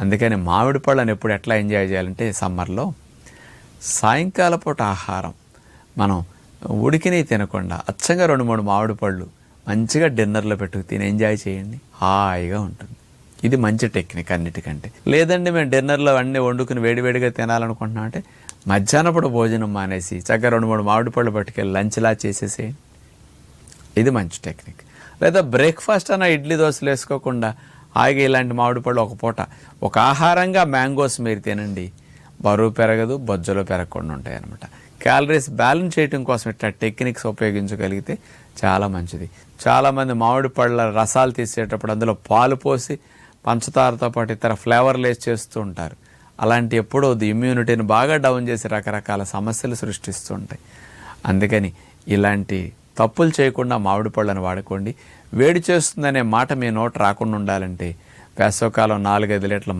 అందుకని మామిడి పళ్ళని ఎప్పుడు ఎట్లా ఎంజాయ్ చేయాలంటే సమ్మర్లో సాయంకాల పూట ఆహారం మనం ఉడికినవి తినకుండా అచ్చంగా 2-3 మామిడి పళ్ళు మంచిగా డిన్నర్లో పెట్టుకు తిని ఎంజాయ్ చేయండి, హాయిగా ఉంటుంది. ఇది మంచి టెక్నిక్ అన్నిటికంటే. లేదండి మేము డిన్నర్లో అన్నీ వండుకుని వేడివేడిగా తినాలనుకుంటున్నాం అంటే మధ్యాహ్నప్పుడు భోజనం మానేసి చక్కగా 2-3 మామిడి పళ్ళు పట్టుకెళ్ళి లంచ్లా చేసేసేయండి. ఇది మంచి టెక్నిక్. లేదా బ్రేక్ఫాస్ట్ అన్న ఇడ్లీ దోశలు వేసుకోకుండా హాయిగా ఇలాంటి మామిడి పళ్ళు ఒక పూట ఒక ఆహారంగా మ్యాంగోస్ మీరు తినండి, బరువు పెరగదు, బొజ్జలో పెరగకుండా ఉంటాయి అన్నమాట. క్యాలరీస్ బ్యాలెన్స్ చేయడం కోసం ఇట్లా టెక్నిక్స్ ఉపయోగించగలిగితే చాలా మంచిది. చాలామంది మామిడి పళ్ళ రసాలు తీసేటప్పుడు అందులో పాలు పోసి పంచదారతో పాటు ఇతర ఫ్లేవర్లు వేసి చేస్తూ ఉంటారు. అలాంటి ఎప్పుడూ ఇమ్యూనిటీని బాగా డౌన్ చేసి రకరకాల సమస్యలు సృష్టిస్తూ ఉంటాయి. అందుకని ఇలాంటి తప్పులు చేయకుండా మామిడి పళ్ళను వాడుకోండి. వేడి చేస్తుందనే మాట మీ నోట రాకుండా ఉండాలంటే వేసవకాలం 4-5 లీటర్ల